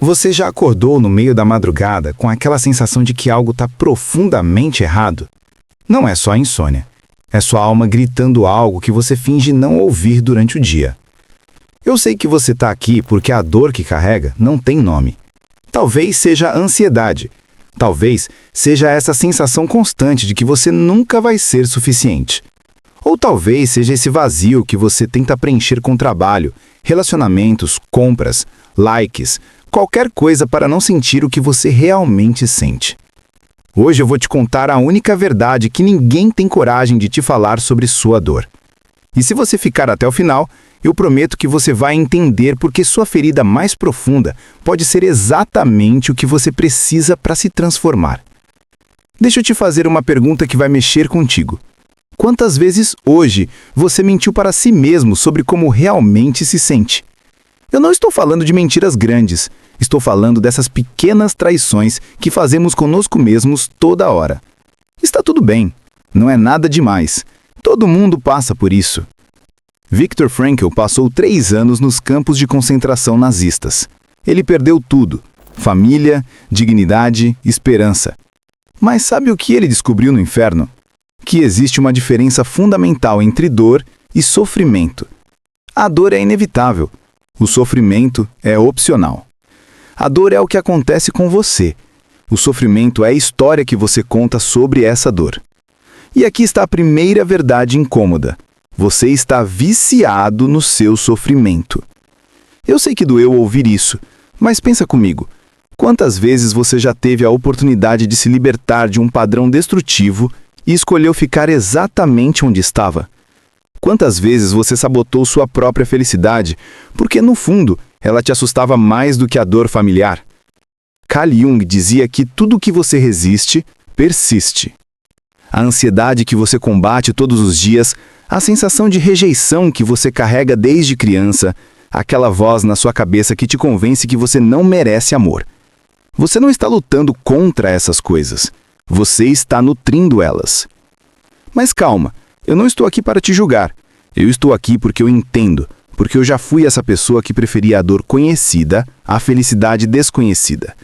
Você já acordou no meio da madrugada com aquela sensação de que algo está profundamente errado? Não é só a insônia. É sua alma gritando algo que você finge não ouvir durante o dia. Eu sei que você está aqui porque a dor que carrega não tem nome. Talvez seja a ansiedade. Talvez seja essa sensação constante de que você nunca vai ser suficiente. Ou talvez seja esse vazio que você tenta preencher com trabalho, relacionamentos, compras, likes, qualquer coisa para não sentir o que você realmente sente. Hoje eu vou te contar a única verdade que ninguém tem coragem de te falar sobre sua dor. E se você ficar até o final, eu prometo que você vai entender porque sua ferida mais profunda pode ser exatamente o que você precisa para se transformar. Deixa eu te fazer uma pergunta que vai mexer contigo. Quantas vezes hoje você mentiu para si mesmo sobre como realmente se sente? Eu não estou falando de mentiras grandes, estou falando dessas pequenas traições que fazemos conosco mesmos toda hora. Está tudo bem, não é nada demais. Todo mundo passa por isso. Viktor Frankl passou 3 anos nos campos de concentração nazistas. Ele perdeu tudo: família, dignidade, esperança. Mas sabe o que ele descobriu no inferno? Que existe uma diferença fundamental entre dor e sofrimento. A dor é inevitável. O sofrimento é opcional. A dor é o que acontece com você. O sofrimento é a história que você conta sobre essa dor. E aqui está a primeira verdade incômoda. Você está viciado no seu sofrimento. Eu sei que doeu ouvir isso, mas pensa comigo. Quantas vezes você já teve a oportunidade de se libertar de um padrão destrutivo e escolheu ficar exatamente onde estava? Quantas vezes você sabotou sua própria felicidade, porque no fundo ela te assustava mais do que a dor familiar? Carl Jung dizia que tudo que você resiste, persiste. A ansiedade que você combate todos os dias, a sensação de rejeição que você carrega desde criança, aquela voz na sua cabeça que te convence que você não merece amor. Você não está lutando contra essas coisas. Você está nutrindo elas. Mas calma, eu não estou aqui para te julgar. Eu estou aqui porque eu entendo, porque eu já fui essa pessoa que preferia a dor conhecida à felicidade desconhecida.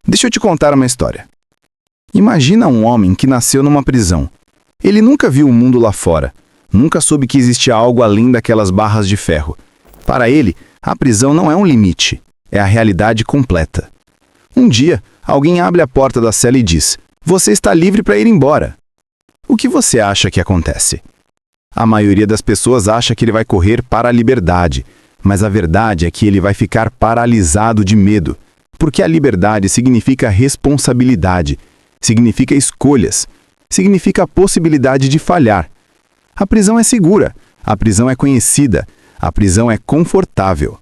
Deixa eu te contar uma história. Imagina um homem que nasceu numa prisão. Ele nunca viu o mundo lá fora. Nunca soube que existia algo além daquelas barras de ferro. Para ele, a prisão não é um limite, é a realidade completa. Um dia, alguém abre a porta da cela e diz: "Você está livre para ir embora." O que você acha que acontece? A maioria das pessoas acha que ele vai correr para a liberdade, mas a verdade é que ele vai ficar paralisado de medo, porque a liberdade significa responsabilidade, significa escolhas, significa a possibilidade de falhar. A prisão é segura, a prisão é conhecida, a prisão é confortável.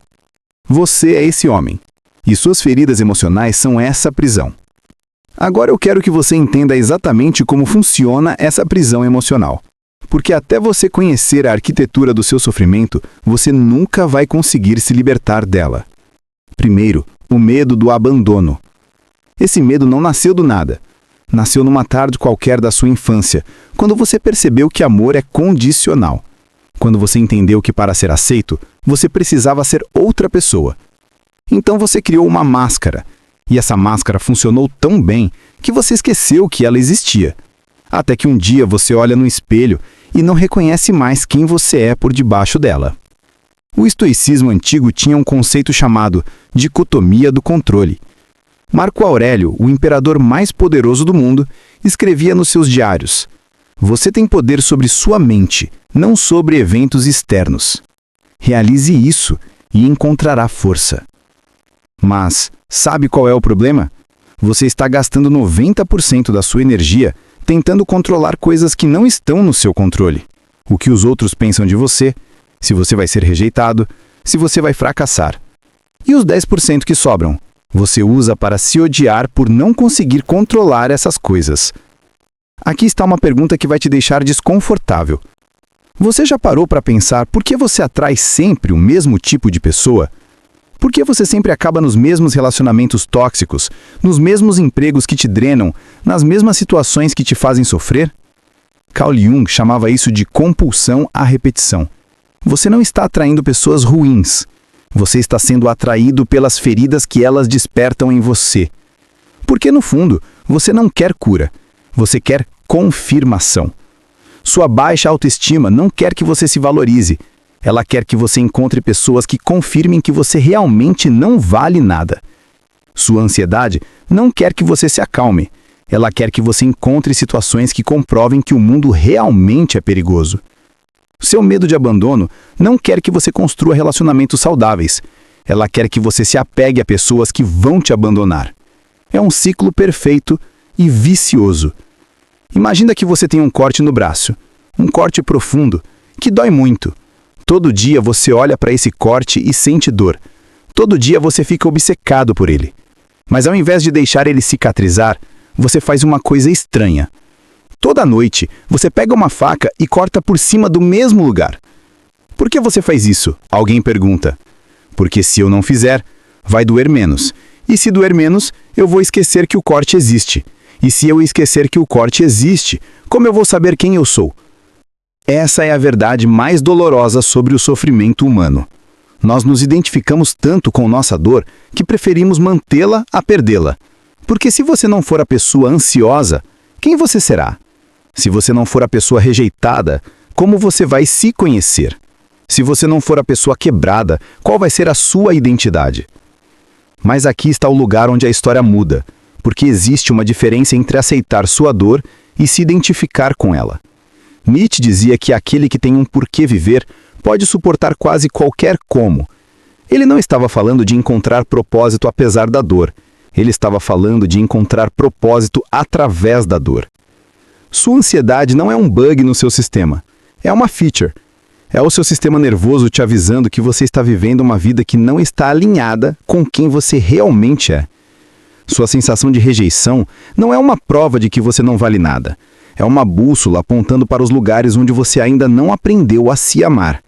Você é esse homem, e suas feridas emocionais são essa prisão. Agora eu quero que você entenda exatamente como funciona essa prisão emocional. Porque até você conhecer a arquitetura do seu sofrimento, você nunca vai conseguir se libertar dela. Primeiro, o medo do abandono. Esse medo não nasceu do nada. Nasceu numa tarde qualquer da sua infância, quando você percebeu que amor é condicional. Quando você entendeu que para ser aceito, você precisava ser outra pessoa. Então você criou uma máscara. E essa máscara funcionou tão bem que você esqueceu que ela existia. Até que um dia você olha no espelho e não reconhece mais quem você é por debaixo dela. O estoicismo antigo tinha um conceito chamado dicotomia do controle. Marco Aurélio, o imperador mais poderoso do mundo, escrevia nos seus diários: "Você tem poder sobre sua mente, não sobre eventos externos. Realize isso e encontrará força." Mas sabe qual é o problema? Você está gastando 90% da sua energia tentando controlar coisas que não estão no seu controle. O que os outros pensam de você, se você vai ser rejeitado, se você vai fracassar. E os 10% que sobram, você usa para se odiar por não conseguir controlar essas coisas. Aqui está uma pergunta que vai te deixar desconfortável. Você já parou para pensar por que você atrai sempre o mesmo tipo de pessoa? Por que você sempre acaba nos mesmos relacionamentos tóxicos, nos mesmos empregos que te drenam, nas mesmas situações que te fazem sofrer? Carl Jung chamava isso de compulsão à repetição. Você não está atraindo pessoas ruins. Você está sendo atraído pelas feridas que elas despertam em você. Porque, no fundo, você não quer cura. Você quer confirmação. Sua baixa autoestima não quer que você se valorize. Ela quer que você encontre pessoas que confirmem que você realmente não vale nada. Sua ansiedade não quer que você se acalme. Ela quer que você encontre situações que comprovem que o mundo realmente é perigoso. Seu medo de abandono não quer que você construa relacionamentos saudáveis. Ela quer que você se apegue a pessoas que vão te abandonar. É um ciclo perfeito e vicioso. Imagina que você tem um corte no braço, um corte profundo, que dói muito. Todo dia você olha para esse corte e sente dor. Todo dia você fica obcecado por ele. Mas ao invés de deixar ele cicatrizar, você faz uma coisa estranha. Toda noite, você pega uma faca e corta por cima do mesmo lugar. Por que você faz isso? Alguém pergunta. Porque se eu não fizer, vai doer menos. E se doer menos, eu vou esquecer que o corte existe. E se eu esquecer que o corte existe, como eu vou saber quem eu sou? Essa é a verdade mais dolorosa sobre o sofrimento humano. Nós nos identificamos tanto com nossa dor que preferimos mantê-la a perdê-la. Porque se você não for a pessoa ansiosa, quem você será? Se você não for a pessoa rejeitada, como você vai se conhecer? Se você não for a pessoa quebrada, qual vai ser a sua identidade? Mas aqui está o lugar onde a história muda, porque existe uma diferença entre aceitar sua dor e se identificar com ela. Nietzsche dizia que aquele que tem um porquê viver pode suportar quase qualquer como. Ele não estava falando de encontrar propósito apesar da dor. Ele estava falando de encontrar propósito através da dor. Sua ansiedade não é um bug no seu sistema. É uma feature. É o seu sistema nervoso te avisando que você está vivendo uma vida que não está alinhada com quem você realmente é. Sua sensação de rejeição não é uma prova de que você não vale nada. É uma bússola apontando para os lugares onde você ainda não aprendeu a se amar.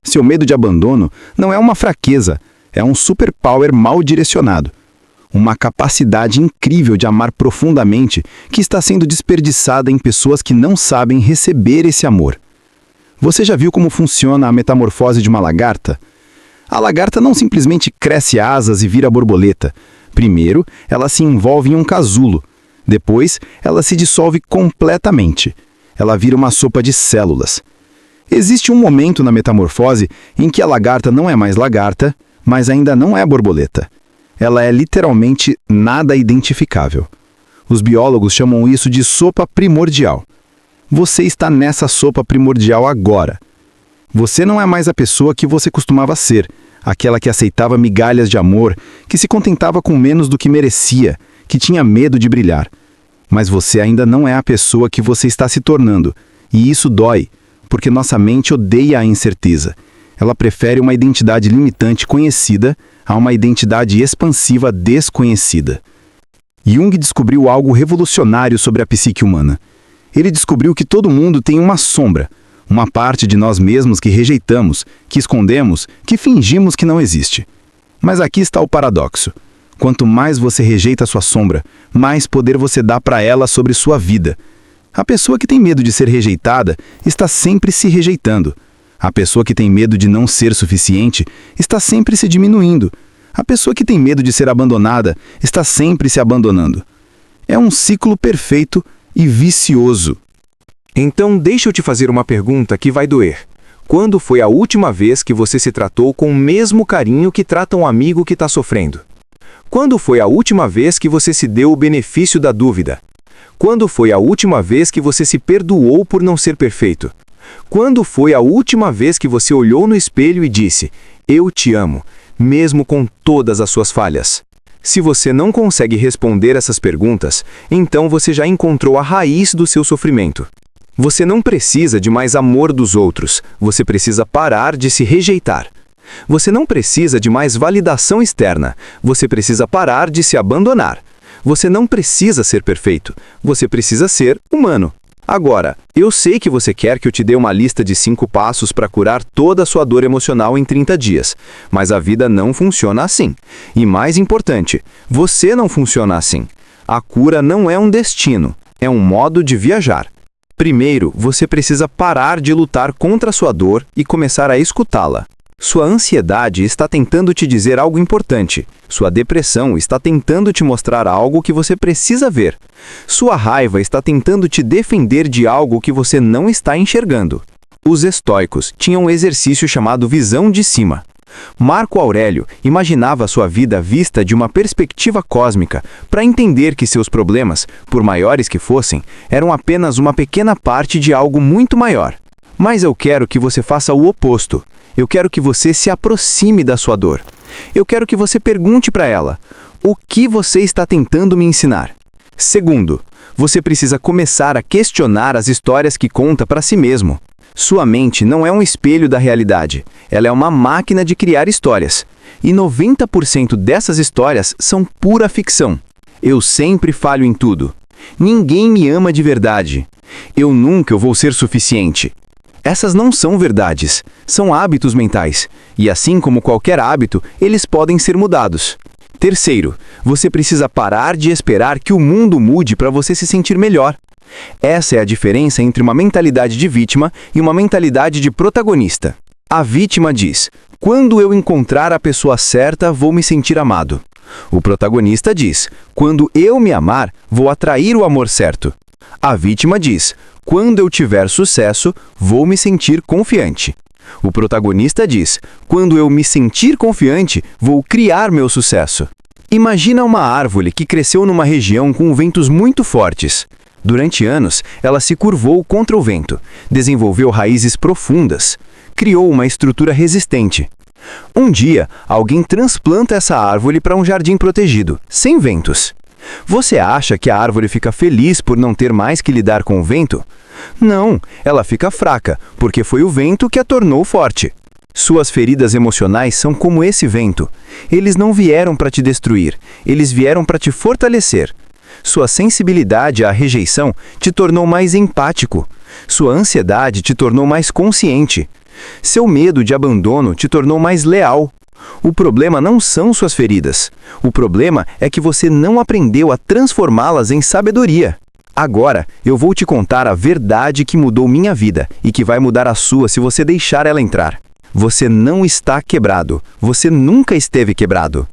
Seu medo de abandono não é uma fraqueza, é um superpower mal direcionado. Uma capacidade incrível de amar profundamente que está sendo desperdiçada em pessoas que não sabem receber esse amor. Você já viu como funciona a metamorfose de uma lagarta? A lagarta não simplesmente cresce asas e vira borboleta. Primeiro, ela se envolve em um casulo. Depois, ela se dissolve completamente. Ela vira uma sopa de células. Existe um momento na metamorfose em que a lagarta não é mais lagarta, mas ainda não é borboleta. Ela é literalmente nada identificável. Os biólogos chamam isso de sopa primordial. Você está nessa sopa primordial agora. Você não é mais a pessoa que você costumava ser, aquela que aceitava migalhas de amor, que se contentava com menos do que merecia, que tinha medo de brilhar. Mas você ainda não é a pessoa que você está se tornando, e isso dói, porque nossa mente odeia a incerteza. Ela prefere uma identidade limitante conhecida a uma identidade expansiva desconhecida. Jung descobriu algo revolucionário sobre a psique humana. Ele descobriu que todo mundo tem uma sombra, uma parte de nós mesmos que rejeitamos, que escondemos, que fingimos que não existe. Mas aqui está o paradoxo. Quanto mais você rejeita sua sombra, mais poder você dá para ela sobre sua vida. A pessoa que tem medo de ser rejeitada está sempre se rejeitando. A pessoa que tem medo de não ser suficiente está sempre se diminuindo. A pessoa que tem medo de ser abandonada está sempre se abandonando. É um ciclo perfeito e vicioso. Então deixa eu te fazer uma pergunta que vai doer. Quando foi a última vez que você se tratou com o mesmo carinho que trata um amigo que está sofrendo? Quando foi a última vez que você se deu o benefício da dúvida? Quando foi a última vez que você se perdoou por não ser perfeito? Quando foi a última vez que você olhou no espelho e disse, eu te amo, mesmo com todas as suas falhas? Se você não consegue responder essas perguntas, então você já encontrou a raiz do seu sofrimento. Você não precisa de mais amor dos outros, você precisa parar de se rejeitar. Você não precisa de mais validação externa, você precisa parar de se abandonar. Você não precisa ser perfeito, você precisa ser humano. Agora, eu sei que você quer que eu te dê uma lista de 5 passos para curar toda a sua dor emocional em 30 dias, mas a vida não funciona assim. E mais importante, você não funciona assim. A cura não é um destino, é um modo de viajar. Primeiro, você precisa parar de lutar contra a sua dor e começar a escutá-la. Sua ansiedade está tentando te dizer algo importante. Sua depressão está tentando te mostrar algo que você precisa ver. Sua raiva está tentando te defender de algo que você não está enxergando. Os estoicos tinham um exercício chamado visão de cima. Marco Aurélio imaginava sua vida vista de uma perspectiva cósmica para entender que seus problemas, por maiores que fossem, eram apenas uma pequena parte de algo muito maior. Mas eu quero que você faça o oposto. Eu quero que você se aproxime da sua dor. Eu quero que você pergunte para ela: o que você está tentando me ensinar? Segundo, você precisa começar a questionar as histórias que conta para si mesmo. Sua mente não é um espelho da realidade. Ela é uma máquina de criar histórias. E 90% dessas histórias são pura ficção. Eu sempre falho em tudo. Ninguém me ama de verdade. Eu nunca vou ser suficiente. Essas não são verdades, são hábitos mentais, e assim como qualquer hábito, eles podem ser mudados. Terceiro, você precisa parar de esperar que o mundo mude para você se sentir melhor. Essa é a diferença entre uma mentalidade de vítima e uma mentalidade de protagonista. A vítima diz: quando eu encontrar a pessoa certa, vou me sentir amado. O protagonista diz: quando eu me amar, vou atrair o amor certo. A vítima diz: quando eu tiver sucesso, vou me sentir confiante. O protagonista diz: quando eu me sentir confiante, vou criar meu sucesso. Imagina uma árvore que cresceu numa região com ventos muito fortes. Durante anos, ela se curvou contra o vento, desenvolveu raízes profundas, criou uma estrutura resistente. Um dia, alguém transplanta essa árvore para um jardim protegido, sem ventos. Você acha que a árvore fica feliz por não ter mais que lidar com o vento? Não, ela fica fraca, porque foi o vento que a tornou forte. Suas feridas emocionais são como esse vento. Eles não vieram para te destruir, eles vieram para te fortalecer. Sua sensibilidade à rejeição te tornou mais empático. Sua ansiedade te tornou mais consciente. Seu medo de abandono te tornou mais leal. O problema não são suas feridas. O problema é que você não aprendeu a transformá-las em sabedoria. Agora, eu vou te contar a verdade que mudou minha vida e que vai mudar a sua se você deixar ela entrar. Você não está quebrado. Você nunca esteve quebrado.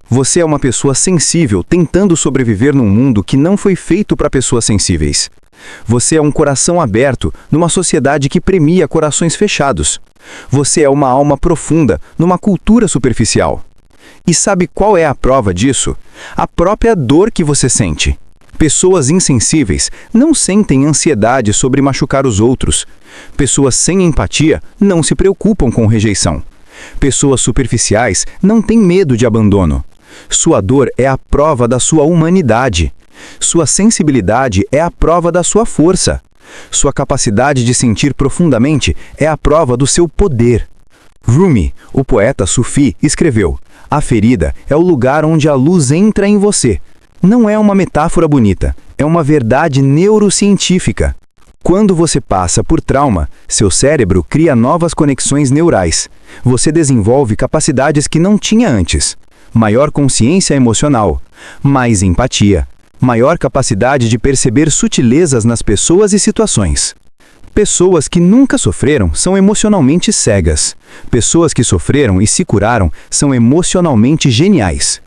Você é uma pessoa sensível tentando sobreviver num mundo que não foi feito para pessoas sensíveis. Você é um coração aberto numa sociedade que premia corações fechados. Você é uma alma profunda numa cultura superficial. E sabe qual é a prova disso? A própria dor que você sente. Pessoas insensíveis não sentem ansiedade sobre machucar os outros. Pessoas sem empatia não se preocupam com rejeição. Pessoas superficiais não têm medo de abandono. Sua dor é a prova da sua humanidade. Sua sensibilidade é a prova da sua força. Sua capacidade de sentir profundamente é a prova do seu poder. Rumi, o poeta sufi, escreveu: a ferida é o lugar onde a luz entra em você. Não é uma metáfora bonita, é uma verdade neurocientífica. Quando você passa por trauma, seu cérebro cria novas conexões neurais. Você desenvolve capacidades que não tinha antes. Maior consciência emocional, mais empatia, maior capacidade de perceber sutilezas nas pessoas e situações. Pessoas que nunca sofreram são emocionalmente cegas. Pessoas que sofreram e se curaram são emocionalmente geniais.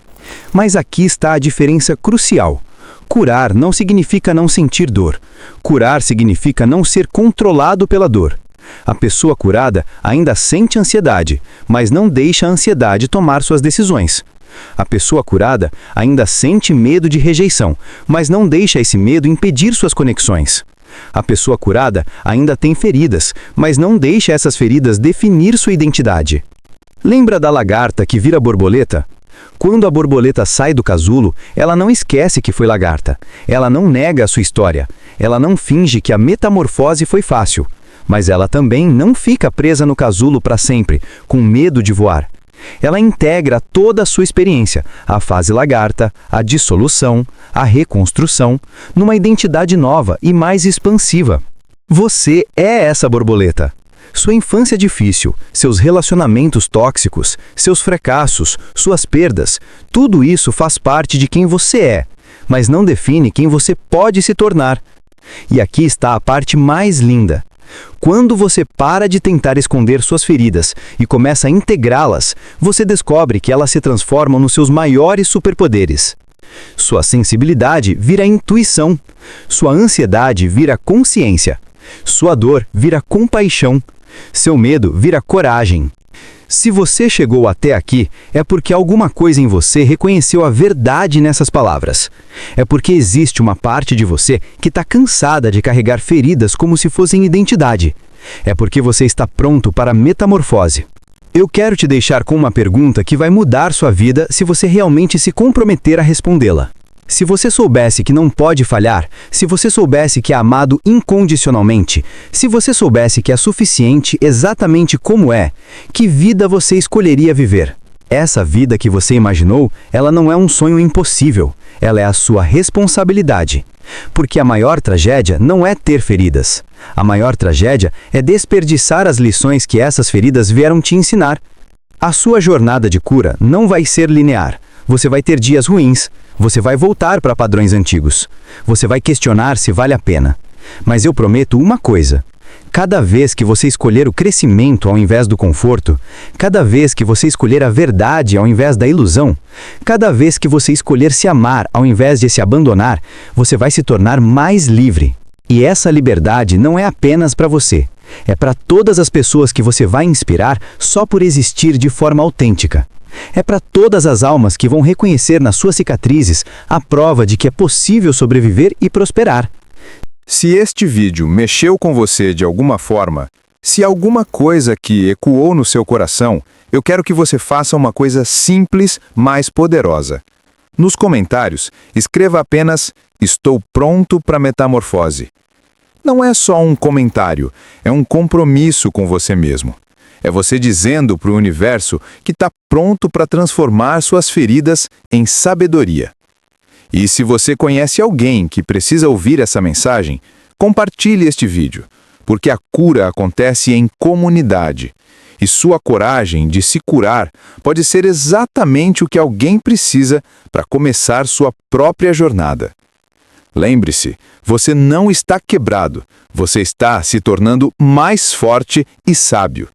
Mas aqui está a diferença crucial. Curar não significa não sentir dor. Curar significa não ser controlado pela dor. A pessoa curada ainda sente ansiedade, mas não deixa a ansiedade tomar suas decisões. A pessoa curada ainda sente medo de rejeição, mas não deixa esse medo impedir suas conexões. A pessoa curada ainda tem feridas, mas não deixa essas feridas definir sua identidade. Lembra da lagarta que vira borboleta? Quando a borboleta sai do casulo, ela não esquece que foi lagarta. Ela não nega a sua história. Ela não finge que a metamorfose foi fácil. Mas ela também não fica presa no casulo para sempre, com medo de voar. Ela integra toda a sua experiência, a fase lagarta, a dissolução, a reconstrução, numa identidade nova e mais expansiva. Você é essa borboleta. Sua infância difícil, seus relacionamentos tóxicos, seus fracassos, suas perdas, tudo isso faz parte de quem você é, mas não define quem você pode se tornar. E aqui está a parte mais linda. Quando você para de tentar esconder suas feridas e começa a integrá-las, você descobre que elas se transformam nos seus maiores superpoderes. Sua sensibilidade vira intuição, sua ansiedade vira consciência, sua dor vira compaixão, seu medo vira coragem. Se você chegou até aqui, é porque alguma coisa em você reconheceu a verdade nessas palavras. É porque existe uma parte de você que está cansada de carregar feridas como se fossem identidade. É porque você está pronto para a metamorfose. Eu quero te deixar com uma pergunta que vai mudar sua vida se você realmente se comprometer a respondê-la. Se você soubesse que não pode falhar, se você soubesse que é amado incondicionalmente, se você soubesse que é suficiente exatamente como é, que vida você escolheria viver? Essa vida que você imaginou, ela não é um sonho impossível, ela é a sua responsabilidade. Porque a maior tragédia não é ter feridas. A maior tragédia é desperdiçar as lições que essas feridas vieram te ensinar. A sua jornada de cura não vai ser linear. Você vai ter dias ruins. Você vai voltar para padrões antigos. Você vai questionar se vale a pena. Mas eu prometo uma coisa. Cada vez que você escolher o crescimento ao invés do conforto, cada vez que você escolher a verdade ao invés da ilusão, cada vez que você escolher se amar ao invés de se abandonar, você vai se tornar mais livre. E essa liberdade não é apenas para você. É para todas as pessoas que você vai inspirar só por existir de forma autêntica. É para todas as almas que vão reconhecer nas suas cicatrizes a prova de que é possível sobreviver e prosperar. Se este vídeo mexeu com você de alguma forma, se alguma coisa que ecoou no seu coração, eu quero que você faça uma coisa simples, mas poderosa. Nos comentários, escreva apenas "Estou pronto para metamorfose". Não é só um comentário, é um compromisso com você mesmo. É você dizendo para o universo que está pronto para transformar suas feridas em sabedoria. E se você conhece alguém que precisa ouvir essa mensagem, compartilhe este vídeo, porque a cura acontece em comunidade. E sua coragem de se curar pode ser exatamente o que alguém precisa para começar sua própria jornada. Lembre-se, você não está quebrado, você está se tornando mais forte e sábio.